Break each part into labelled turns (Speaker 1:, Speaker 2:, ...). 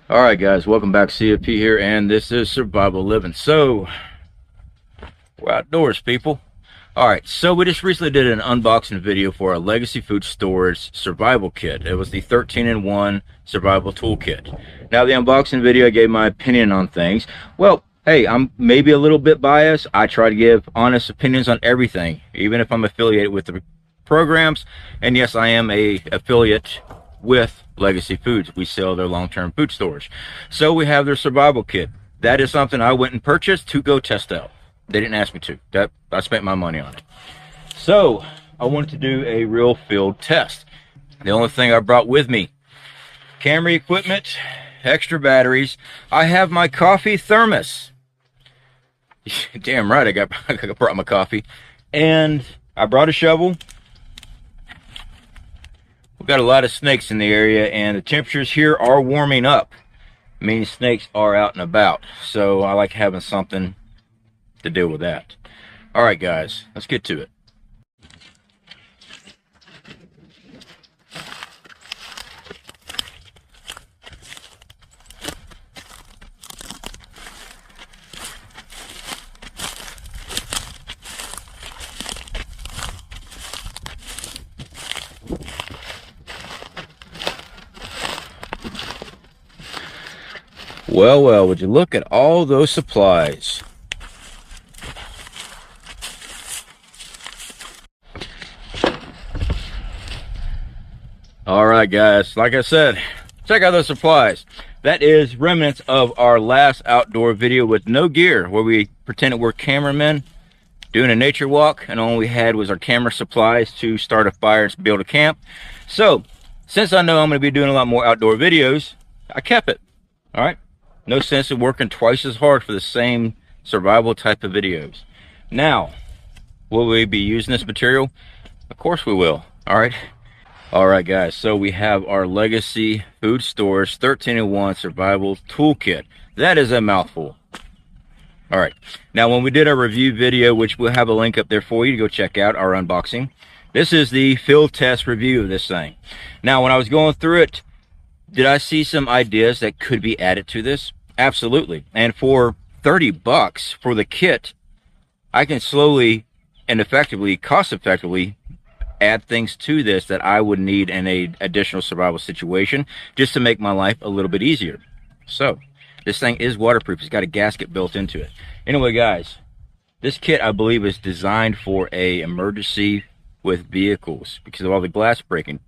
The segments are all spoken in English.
Speaker 1: All right, guys, welcome back. CFP here, and this is Survival Living. So, we're outdoors, people. All right, so we just recently did an unboxing video for our Legacy Food Storage Survival Kit. It was the 13-in-1 Survival Toolkit. Now, the unboxing video, I gave my opinion on things. Well, hey, I'm maybe a little bit biased. I try to give honest opinions on everything, even if I'm affiliated with the programs. And yes, I am a affiliate with Legacy Foods. We sell their long-term food storage. So we have their survival kit. That is something I went and purchased to go test out. They didn't ask me to. I spent my money on it. So I wanted to do a real field test. The only thing I brought with me: camera equipment, extra batteries. I have my coffee thermos. Damn right, I brought my coffee. And I brought a shovel. We've got a lot of snakes in the area, and the temperatures here are warming up. I mean, snakes are out and about, so I like having something to deal with that. All right, guys, let's get to it. Well, would you look at all those supplies? All right, guys, like I said, check out those supplies. That is remnants of our last outdoor video with no gear, where we pretended we're cameramen doing a nature walk, and all we had was our camera supplies to start a fire and build a camp. So, since I know I'm going to be doing a lot more outdoor videos, I kept it. All right. No sense in working twice as hard for the same survival type of videos. Now, will we be using this material? Of course we will. All right, guys. So we have our Legacy Food Storage 13-in-1 Survival Toolkit. That is a mouthful. All right. Now, when we did our review video, which we'll have a link up there for you to go check out, our unboxing, this is the field test review of this thing. Now, when I was going through it, did I see some ideas that could be added to this? Absolutely. And for 30 bucks for the kit, I can slowly and effectively, cost effectively, add things to this that I would need in a additional survival situation, just to make my life a little bit easier. So this thing is waterproof. It's got a gasket built into it. Anyway, guys, this kit, I believe, is designed for a emergency with vehicles because of all the glass breaking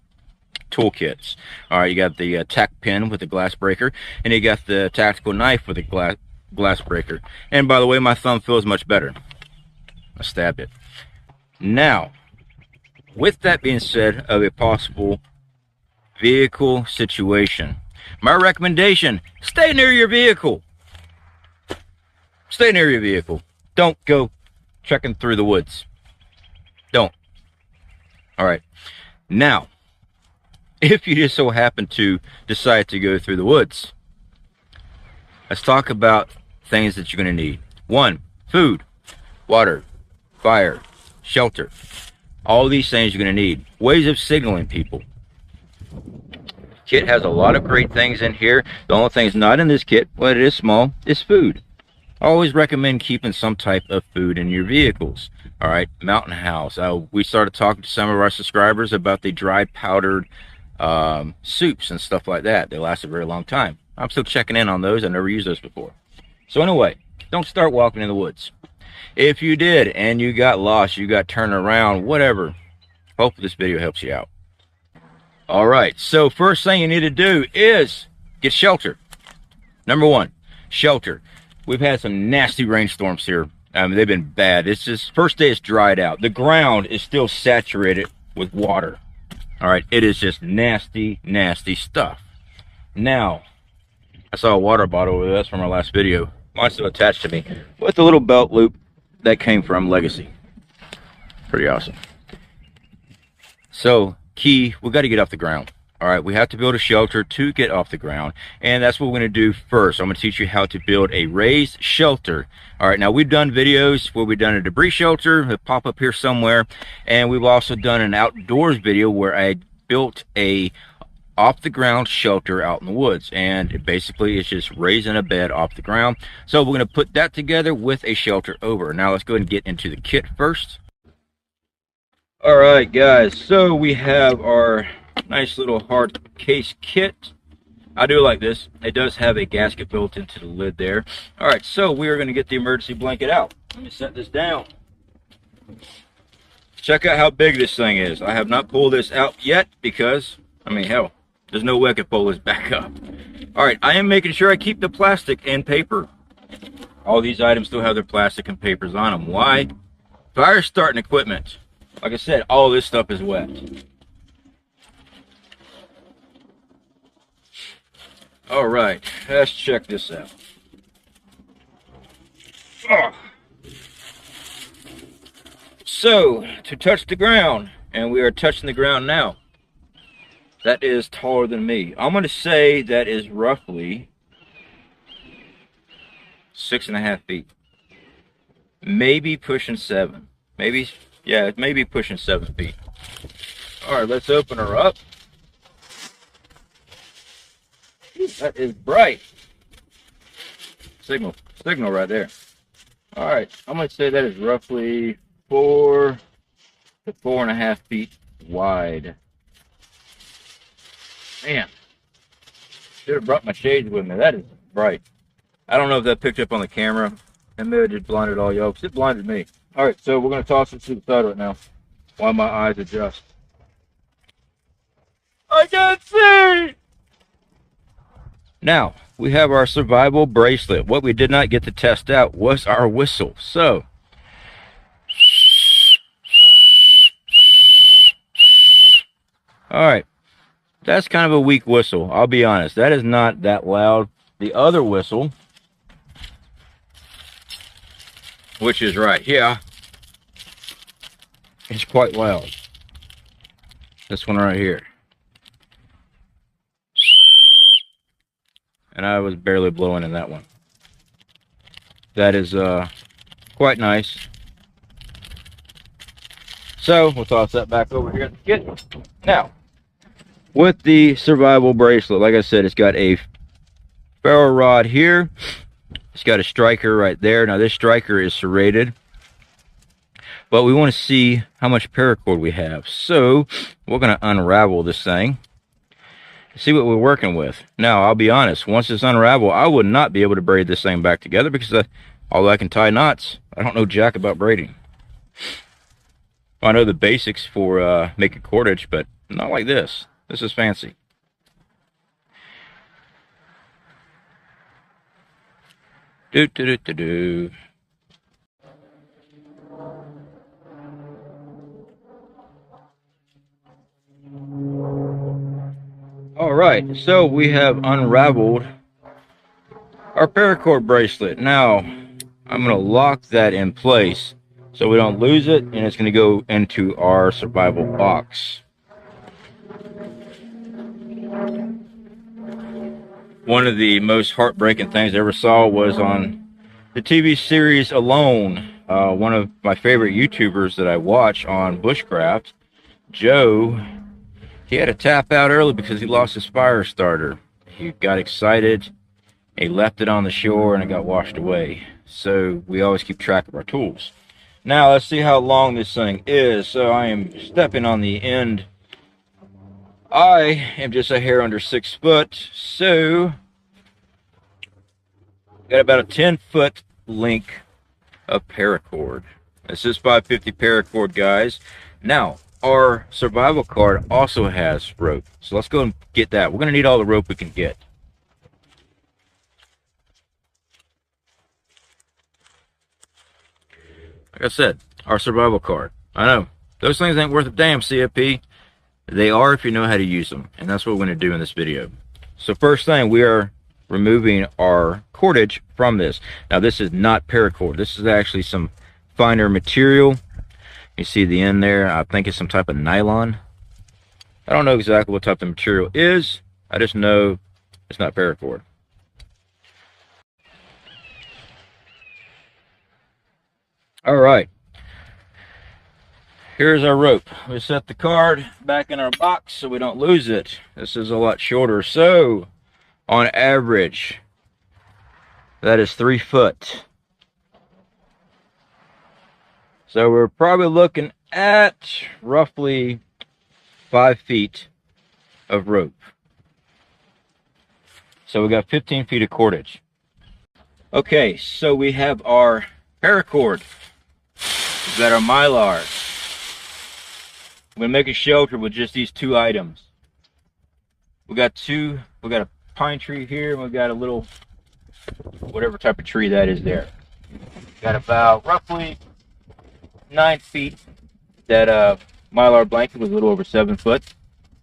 Speaker 1: toolkits. All right, you got the tack pin with the glass breaker, and you got the tactical knife with the glass breaker. And by the way, my thumb feels much better. I stabbed it. Now, with that being said, of a possible vehicle situation, my recommendation: stay near your vehicle. Stay near your vehicle. Don't go trekking through the woods. Don't. All right. Now, if you just so happen to decide to go through the woods, let's talk about things that you're going to need. 1, food, water, fire, shelter. All these things you're going to need. Ways of signaling people. Kit has a lot of great things in here. The only thing that's not in this kit, well, it is small, is food. I always recommend keeping some type of food in your vehicles. All right, Mountain House. We started talking to some of our subscribers about the dried powdered soups and stuff like that. They last a very long time. I'm still checking in on those. I never used those before. So anyway, don't start walking in the woods. If you did and you got lost, you got turned around, whatever, hopefully this video helps you out. All right, so first thing you need to do is get shelter. Number 1, shelter. We've had some nasty rainstorms here. They've been bad. It's just, first day it's dried out. The ground is still saturated with water. All right, it is just nasty, nasty stuff. Now, I saw a water bottle over there. That's from our last video. Mine's still attached to me with the little belt loop that came from Legacy. Pretty awesome. So, key, we got to get off the ground. All right, we have to build a shelter to get off the ground, and that's what we're going to do first. I'm going to teach you how to build a raised shelter. All right, now we've done videos where we've done a debris shelter. It'll pop up here somewhere, and we've also done an outdoors video where I built a off the ground shelter out in the woods, and it basically is just raising a bed off the ground. So we're going to put that together with a shelter over. Now let's go ahead and get into the kit first. All right, guys, so we have our nice little hard case kit. I do like this. It does have a gasket built into the lid there. All right, so we are going to get the emergency blanket out. Let me set this down. Check out how big this thing is. I have not pulled this out yet because, I mean, hell, there's no way I could pull this back up. All right, I am making sure I keep the plastic and paper. All these items still have their plastic and papers on them. Why? Fire starting equipment. Like I said, all this stuff is wet. All right, let's check this out. Oh. So, to touch the ground, and we are touching the ground now. That is taller than me. I'm going to say that is roughly 6.5 feet. Maybe pushing 7. Maybe, yeah, maybe pushing 7 feet. All right, let's open her up. That is bright. Signal right there. All right, I'm going to say that is roughly 4 to 4.5 feet wide. Man, should have brought my shades with me. That is bright. I don't know if that picked up on the camera. That may have just blinded all y'all, because it blinded me. All right, so we're going to toss it to the side right now while my eyes adjust. I can't see! Now, we have our survival bracelet. What we did not get to test out was our whistle. So, all right, that's kind of a weak whistle. I'll be honest, that is not that loud. The other whistle, which is right here, is quite loud. This one right here. And I was barely blowing in that one. That is quite nice. So we'll toss that back over here in the kit. Now, with the survival bracelet, like I said, it's got a ferro rod here. It's got a striker right there. Now this striker is serrated, but we want to see how much paracord we have. So we're going to unravel this thing. See what we're working with. Now, I'll be honest, once it's unraveled, I would not be able to braid this thing back together because although I can tie knots, I don't know jack about braiding. I know the basics for making cordage, but not like this. This is fancy. Do. All right, so we have unraveled our paracord bracelet. Now, I'm going to lock that in place so we don't lose it, and it's going to go into our survival box. One of the most heartbreaking things I ever saw was on the TV series Alone. One of my favorite YouTubers that I watch on bushcraft, Joe, he had to tap out early because he lost his fire starter. He got excited, he left it on the shore, and it got washed away. So we always keep track of our tools. Now let's see how long this thing is. So I am stepping on the end. I am just a hair under 6 foot, so got about a 10-foot length of paracord. This is 550 paracord, guys. Now, our survival card also has rope, so let's go and get that. We're going to need all the rope we can get. Like I said, our survival card. I know, those things ain't worth a damn, CFP. They are if you know how to use them, and that's what we're going to do in this video. So first thing, we are removing our cordage from this. Now this is not paracord. This is actually some finer material. You see the end there. I think it's some type of nylon. I don't know exactly what type of material is. I just know it's not paracord. All right. Here's our rope. We set the card back in our box so we don't lose it. This is a lot shorter. So, on average, that is 3 foot. So we're probably looking at roughly 5 feet of rope. So we got 15 feet of cordage. Okay, so we have our paracord. We've got our mylar. I'm gonna make a shelter with just these 2 items. We got a pine tree here, and we got a little, whatever type of tree that is there. Got about roughly 9 feet. That mylar blanket was a little over 7 foot.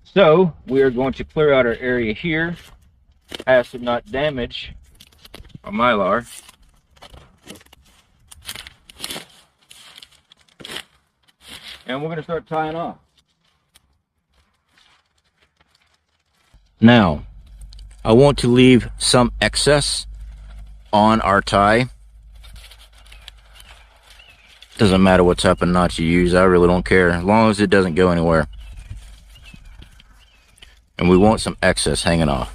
Speaker 1: So we are going to clear out our area here, as to not damage our mylar. And we're going to start tying off. Now, I want to leave some excess on our tie. Doesn't matter what type of knot you use, I really don't care, as long as it doesn't go anywhere. And we want some excess hanging off.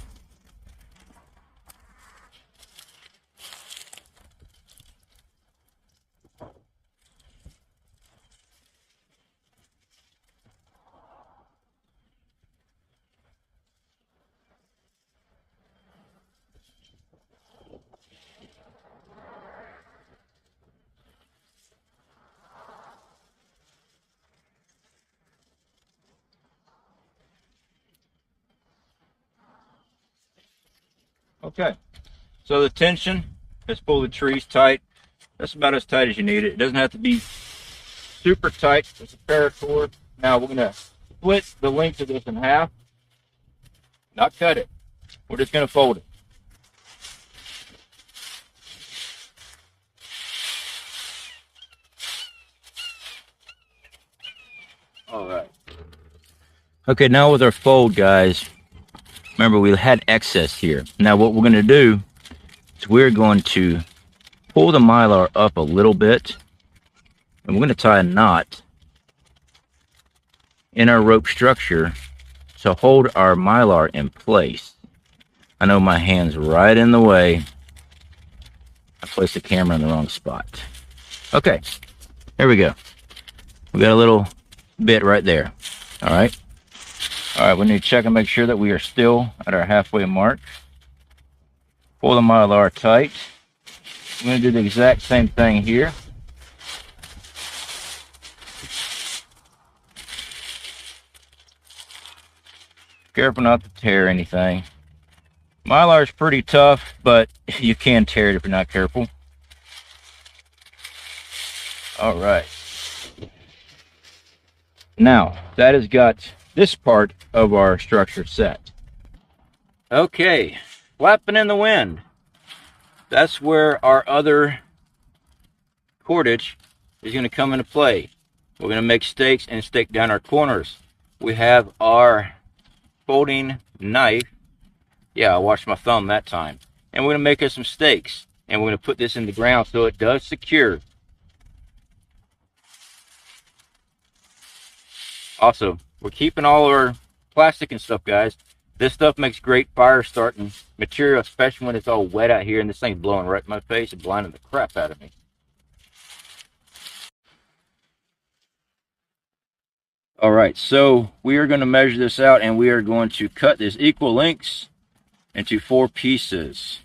Speaker 1: Okay, so the tension, let's pull the trees tight. That's about as tight as you need it. It doesn't have to be super tight. It's a paracord. Now we're going to split the length of this in half. Not cut it. We're just going to fold it. All right. Okay, now with our fold, guys, remember we had excess here. Now what we're going to do is we're going to pull the mylar up a little bit, and we're going to tie a knot in our rope structure to hold our mylar in place. I know my hand's right in the way. I placed the camera in the wrong spot. Okay, here we go. We got a little bit right there. All right. All right, we need to check and make sure that we are still at our halfway mark. Pull the mylar tight. I'm going to do the exact same thing here. Careful not to tear anything. Mylar is pretty tough, but you can tear it if you're not careful. All right. Now, that has got this part of our structure set. Okay, flapping in the wind. That's where our other cordage is going to come into play. We're going to make stakes and stake down our corners. We have our folding knife. Yeah, I washed my thumb that time. And we're going to make us some stakes. And we're going to put this in the ground so it does secure. Also, we're keeping all our plastic and stuff, guys. This stuff makes great fire starting material, especially when it's all wet out here and this thing's blowing right in my face and blinding the crap out of me. All right, so we are going to measure this out, and we are going to cut this equal lengths into 4 pieces.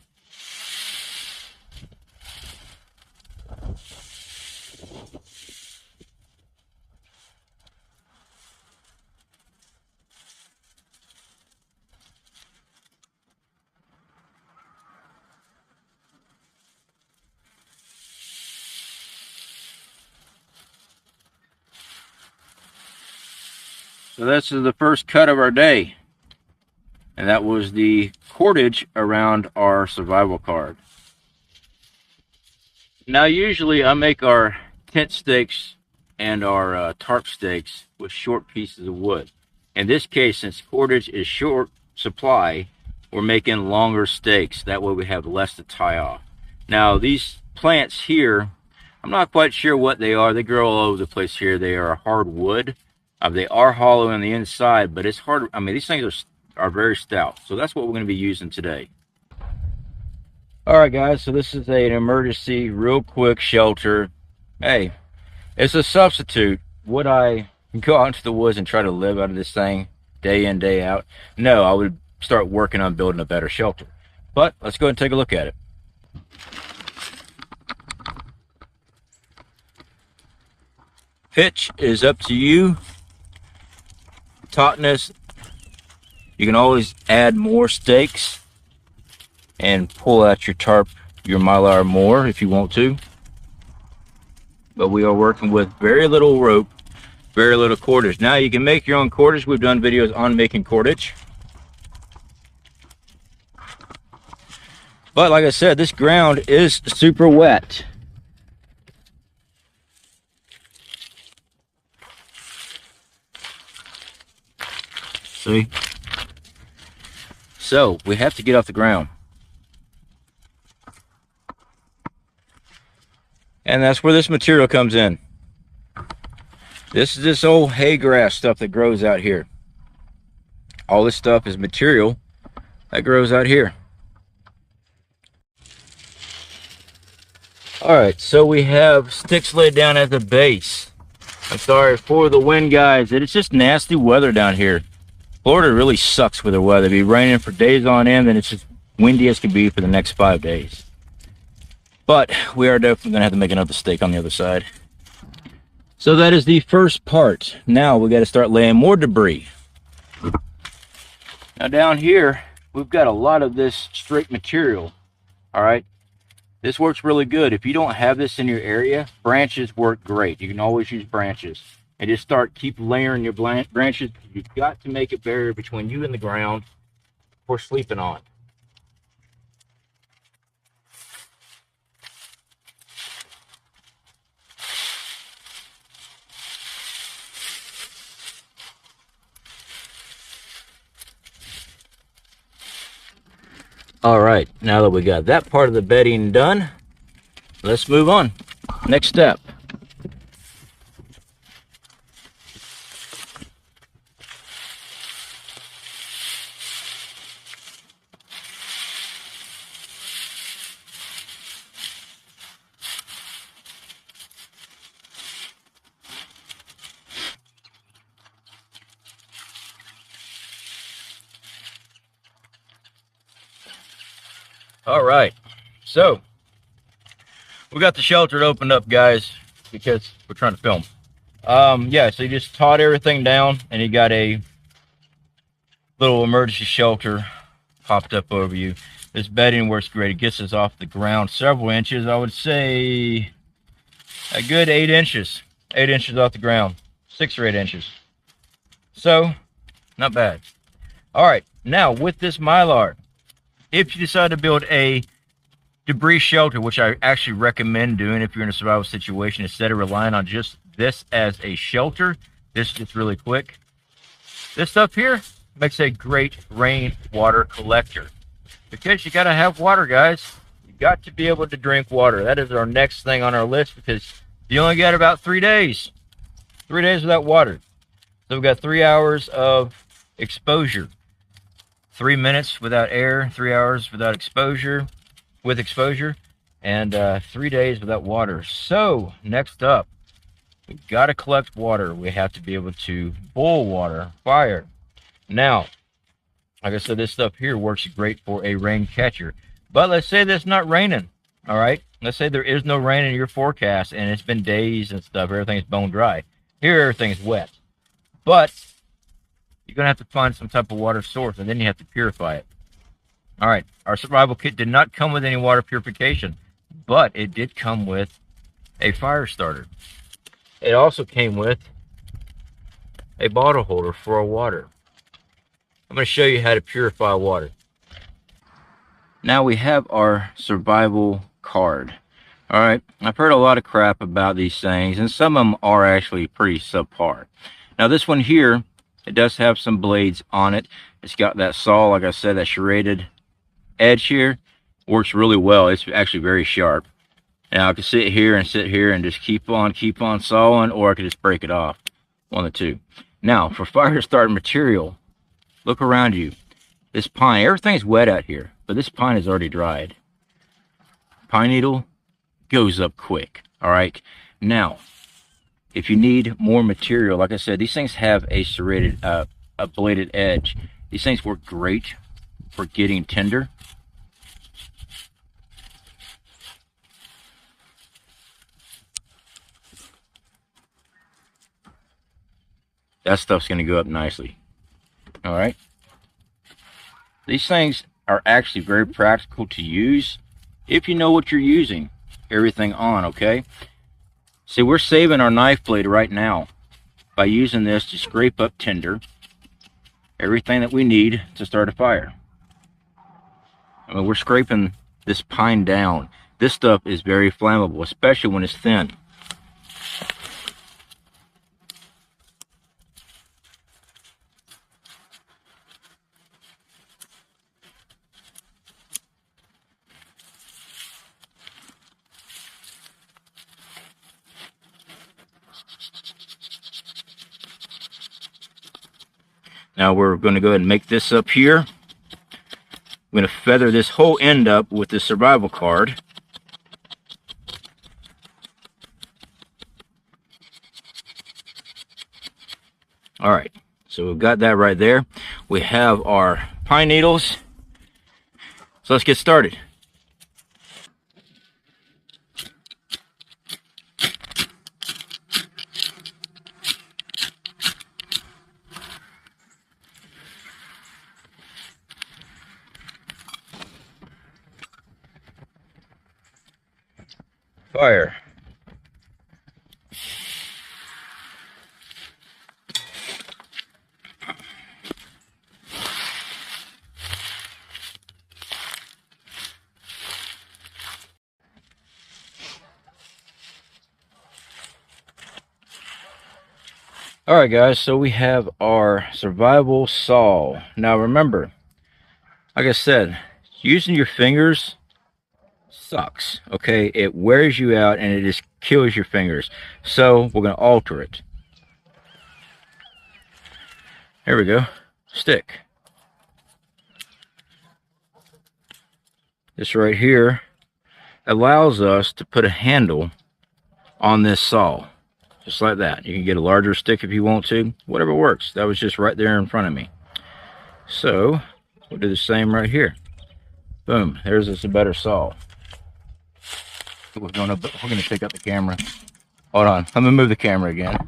Speaker 1: So this is the first cut of our day, and that was the cordage around our survival card. Now usually I make our tent stakes and our tarp stakes with short pieces of wood. In this case, since cordage is short supply, we're making longer stakes. That way we have less to tie off. Now these plants here, I'm not quite sure what they are. They grow all over the place here. They are hardwood. They are hollow on the inside, but it's hard. I mean, these things are very stout. So that's what we're going to be using today. All right, guys. So this is an emergency, real quick shelter. Hey, it's a substitute. Would I go out into the woods and try to live out of this thing day in, day out? No, I would start working on building a better shelter. But let's go ahead and take a look at it. Pitch is up to you. Tautness, you can always add more stakes and pull out your tarp, your mylar more if you want to. But we are working with very little rope, very little cordage. Now you can make your own cordage. We've done videos on making cordage. But like I said, this ground is super wet. See? So we have to get off the ground. And that's where this material comes in. This is this old hay grass stuff that grows out here. All this stuff is material that grows out here. Alright, so we have sticks laid down at the base. I'm sorry for the wind, guys. It's just nasty weather down here. Florida really sucks with the weather. It'll be raining for days on end, and it's just windy as can be for the next 5 days. But we are definitely going to have to make another stake on the other side. So that is the first part. Now we got to start laying more debris. Now down here, we've got a lot of this straight material. All right. This works really good. If you don't have this in your area, branches work great. You can always use branches. And just keep layering your branches. You've got to make a barrier between you and the ground for sleeping on. All right, now that we got that part of the bedding done, let's move on. Next step. All right, so we got the shelter opened up, guys, because we're trying to film. Yeah, so you just taut everything down, and you got a little emergency shelter popped up over you. This bedding works great. It gets us off the ground several inches. I would say a good 8 inches. 8 inches off the ground. 6 or 8 inches. So, not bad. All right, now with this mylar, if you decide to build a debris shelter, which I actually recommend doing if you're in a survival situation, instead of relying on just this as a shelter, this is just really quick. This stuff here makes a great rainwater collector, because you got to have water, guys. You got to be able to drink water. That is our next thing on our list, because you only got about 3 days. 3 days without water. So we've got 3 hours of exposure. 3 minutes without air, 3 hours without exposure, and 3 days without water. So next up, we've got to collect water. We have to be able to boil water, fire. Now, like I said, this stuff here works great for a rain catcher. But let's say that's not raining, all right? Let's say there is no rain in your forecast, and it's been days and stuff. Everything's bone dry. Here, everything's wet. But you're going to have to find some type of water source, and then you have to purify it. All right, our survival kit did not come with any water purification, but it did come with a fire starter. It also came with a bottle holder for our water. I'm going to show you how to purify water. Now we have our survival card. All right, I've heard a lot of crap about these things, and some of them are actually pretty subpar. Now this one here, it does have some blades on it. It's got that saw, like I said, that serrated edge here. Works really well. It's actually very sharp. Now I could sit here and just keep on sawing, or I could just break it off. One of the two. Now, for fire starting material, look around you. This pine, everything's wet out here, but this pine is already dried. Pine needle goes up quick. All right. Now, if you need more material, like I said, these things have a serrated, a bladed edge. These things work great for getting tinder. That stuff's going to go up nicely. All right. These things are actually very practical to use if you know what you're using everything on, okay? See, we're saving our knife blade right now by using this to scrape up tinder, everything that we need to start a fire. I mean, we're scraping this pine down. This stuff is very flammable, especially when it's thin. Now we're going to go ahead and make this up here. I'm going to feather this whole end up with the survival card. All right, so we've got that right there. We have our pine needles. So let's get started. Fire. All right, guys, so we have our survival saw. Now remember, like I said, using your fingers sucks, okay? It wears you out and it just kills your fingers. So we're going to alter it. Here we go. Stick. This right here allows us to put a handle on this saw. Just like that. You can get a larger stick if you want to. Whatever works. That was just right there in front of me. So we'll do the same right here. Boom. There's us a better saw. We're going to take out the camera. Hold on. Let me move the camera again.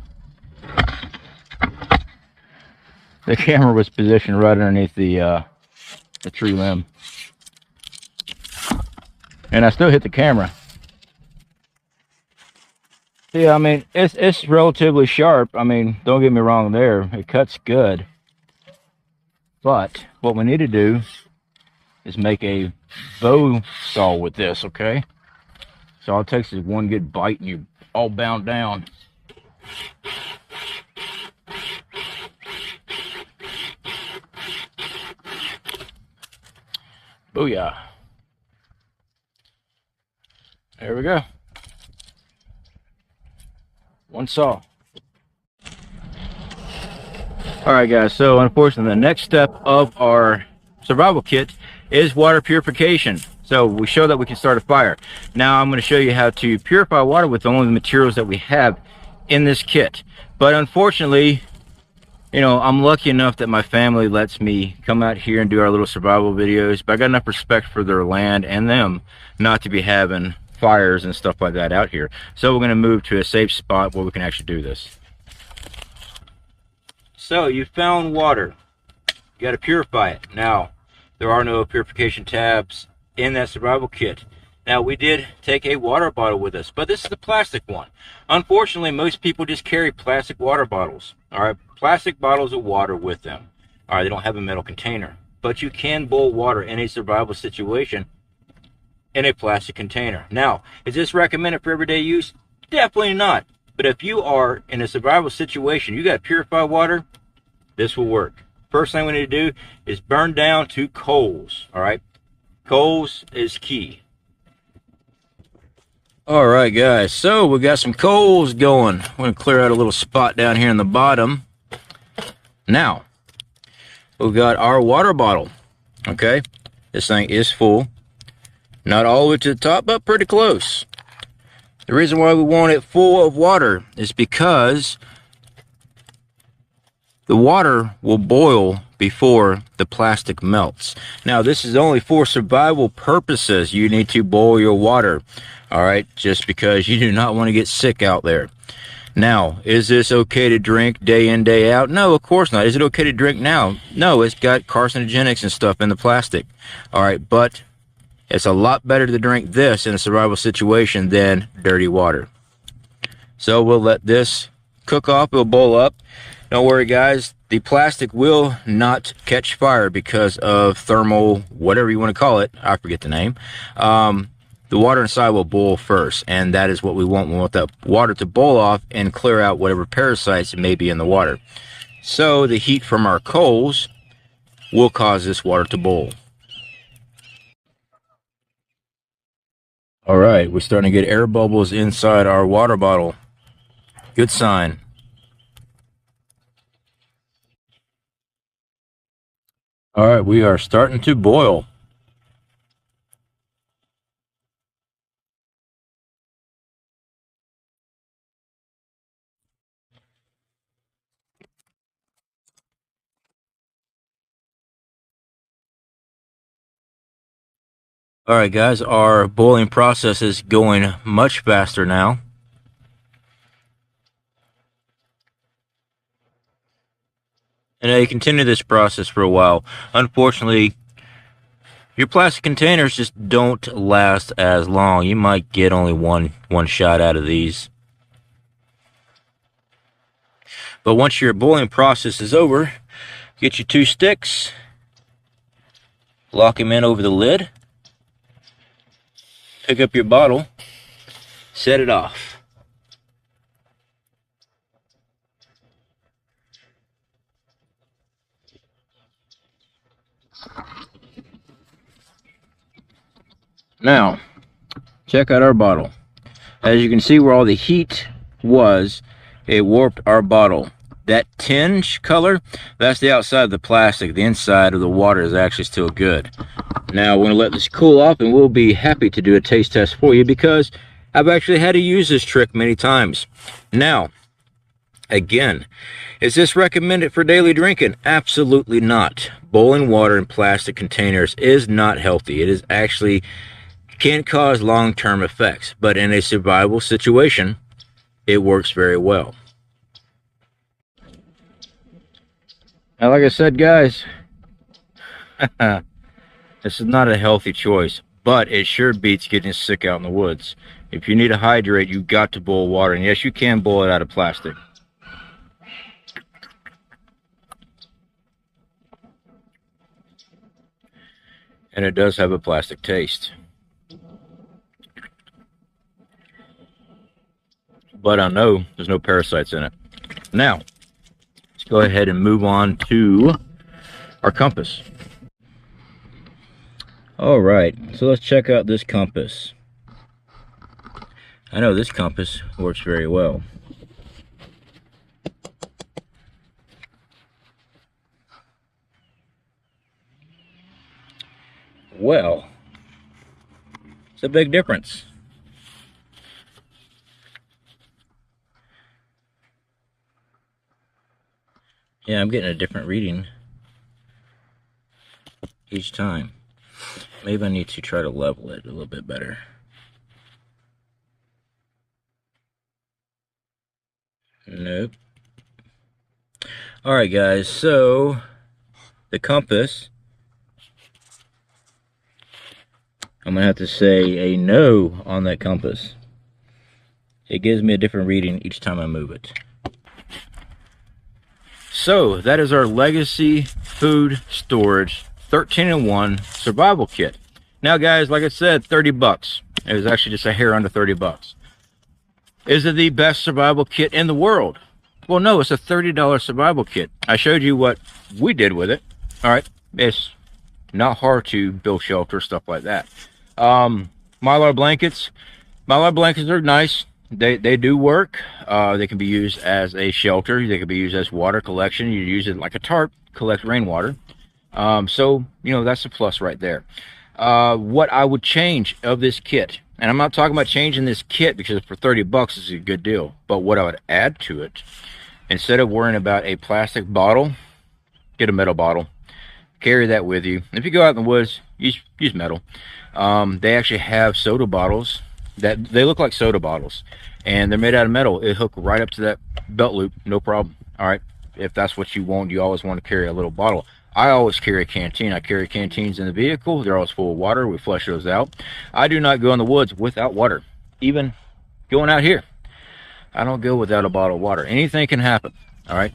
Speaker 1: The camera was positioned right underneath the tree limb. And I still hit the camera. Yeah, I mean, it's relatively sharp. I mean, don't get me wrong there. It cuts good. But what we need to do is make a bow saw with this, okay? So all it takes is one good bite and you're all bound down. Booyah. There we go. One saw. Alright guys, so unfortunately the next step of our survival kit is water purification. So we show that we can start a fire. Now I'm going to show you how to purify water with only the materials that we have in this kit. But unfortunately, you know, I'm lucky enough that my family lets me come out here and do our little survival videos. But I got enough respect for their land and them not to be having fires and stuff like that out here. So we're going to move to a safe spot where we can actually do this. So you found water. You got to purify it. Now, there are no purification tabs in that survival kit. Now, we did take a water bottle with us, but this is the plastic one. Unfortunately, most people just carry plastic water bottles. All right, plastic bottles of water with them. All right, they don't have a metal container, but you can boil water in a survival situation in a plastic container. Now, is this recommended for everyday use? Definitely not. But if you are in a survival situation, you got to purify water, this will work. First thing we need to do is burn down to coals. All right, coals is key. All right, guys, so we got some coals going. I'm going to clear out a little spot down here in the bottom. Now, we've got our water bottle. Okay, this thing is full. Not all the way to the top, but pretty close. The reason why we want it full of water is because the water will boil before the plastic melts. Now, this is only for survival purposes. You need to boil your water, all right, just because you do not want to get sick out there. Now, is this okay to drink day in, day out? No, of course not. Is it okay to drink now? No, it's got carcinogenics and stuff in the plastic, all right, but it's a lot better to drink this in a survival situation than dirty water. So we'll let this cook off. It'll boil up. Don't worry, guys. The plastic will not catch fire because of thermal, whatever you want to call it. I forget the name. The water inside will boil first, and that is what we want. We want that water to boil off and clear out whatever parasites may be in the water. So the heat from our coals will cause this water to boil. All right, we're starting to get air bubbles inside our water bottle. Good sign. All right, we are starting to boil. All right, guys, our boiling process is going much faster now. And you continue this process for a while. Unfortunately, your plastic containers just don't last as long. You might get only one shot out of these. But once your boiling process is over, get your 2 sticks, lock them in over the lid, pick up your bottle, set it off. Now, check out our bottle. As you can see where all the heat was, it warped our bottle. That tinge color, that's the outside of the plastic. The inside of the water is actually still good. Now, we're going to let this cool off, and we'll be happy to do a taste test for you because I've actually had to use this trick many times. Now, again, is this recommended for daily drinking? Absolutely not. Boiling water in plastic containers is not healthy. It is actually can cause long-term effects, but in a survival situation, it works very well. Now, like I said, guys, this is not a healthy choice, but it sure beats getting sick out in the woods. If you need to hydrate, you've got to boil water, and yes, you can boil it out of plastic. And it does have a plastic taste. But I know there's no parasites in it. Now, let's go ahead and move on to our compass. All right, so let's check out this compass. I know this compass works very well. Well, it's a big difference. Yeah, I'm getting a different reading each time. Maybe I need to try to level it a little bit better. Nope. Alright, guys, so the compass, I'm going to have to say a no on that compass. It gives me a different reading each time I move it. So, that is our Legacy Food Storage 13-in-1 survival kit. Now, guys, like I said, 30 bucks. It was actually just a hair under 30 bucks. Is it the best survival kit in the world? Well, no, it's a $30 survival kit. I showed you what we did with it. All right, it's not hard to build shelter, stuff like that. Mylar blankets, My blankets are nice. They do work. They can be used as a shelter. They can be used as water collection. You use it like a tarp, collect rainwater. So, you know, that's a plus right there. What I would change of this kit, and I'm not talking about changing this kit because for 30 bucks is a good deal, but what I would add to it, instead of worrying about a plastic bottle, get a metal bottle. Carry that with you. If you go out in the woods, use metal. They actually have soda bottles that they look like soda bottles, and they're made out of metal. It hook right up to that belt loop, no problem. All right, if that's what you want, you always want to carry a little bottle. I always carry a canteen. I carry canteens in the vehicle. They're always full of water. We flush those out. I do not go in the woods without water. Even going out here, I don't go without a bottle of water. Anything can happen. All right,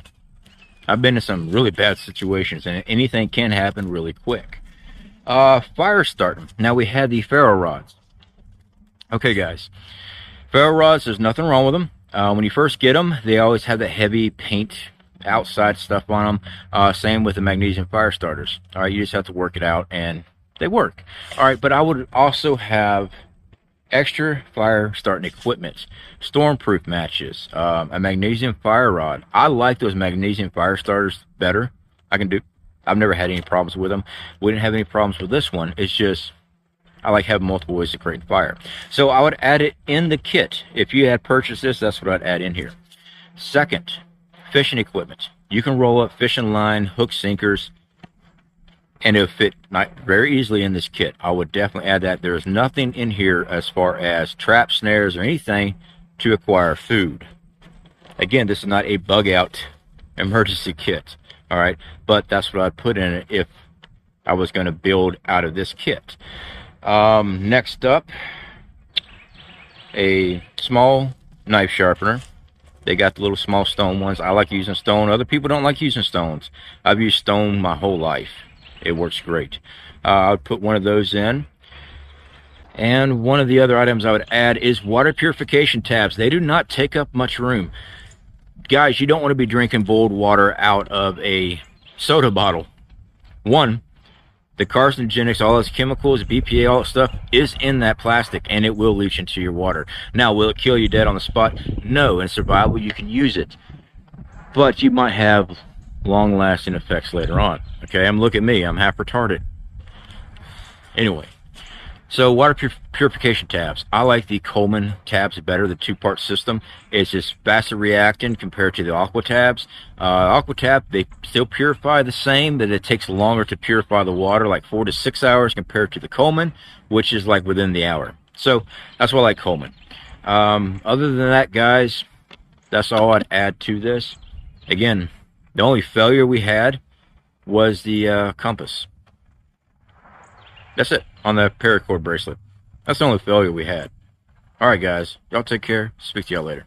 Speaker 1: I've been in some really bad situations, and anything can happen really quick. Fire starting. Now we had the ferro rods. Okay, guys, ferro rods, there's nothing wrong with them. When you first get them, they always have that heavy paint outside stuff on them. Same with the magnesium fire starters. All right, you just have to work it out, and they work. All right, but I would also have extra fire starting equipment, stormproof matches, a magnesium fire rod. I like those magnesium fire starters better. I've never had any problems with them. We didn't have any problems with this one. It's just I like having multiple ways to create fire. So I would add it in the kit. If you had purchased this, that's what I'd add in here. Second, fishing equipment. You can roll up fishing line, hook, sinkers, and it'll fit very easily in this kit. I would definitely add that. There is nothing in here as far as trap snares or anything to acquire food. Again, this is not a bug out emergency kit. All right, but that's what I'd put in it if I was going to build out of this kit. Next up, a small knife sharpener. They got the little small stone ones. I like using stone. Other people don't like using stones. I've used stone my whole life. It works great. I would put one of those in. And one of the other items I would add is water purification tabs. They do not take up much room. Guys, you don't want to be drinking boiled water out of a soda bottle. One, the carcinogenics, all those chemicals, BPA, all that stuff is in that plastic, and it will leach into your water. Now, will it kill you dead on the spot? No. In survival, you can use it, but you might have long-lasting effects later on. Okay, look at me, I'm half retarded. Anyway, so water purification tabs. I like the Coleman tabs better, the two-part system. It's just faster reacting compared to the Aqua tabs. Aqua tab, they still purify the same, but it takes longer to purify the water, like 4 to 6 hours compared to the Coleman, which is like within the hour. So that's why I like Coleman. Other than that, guys, that's all I'd add to this. Again, the only failure we had was the compass. That's it, on the paracord bracelet. That's the only failure we had. Alright guys, y'all take care. Speak to y'all later.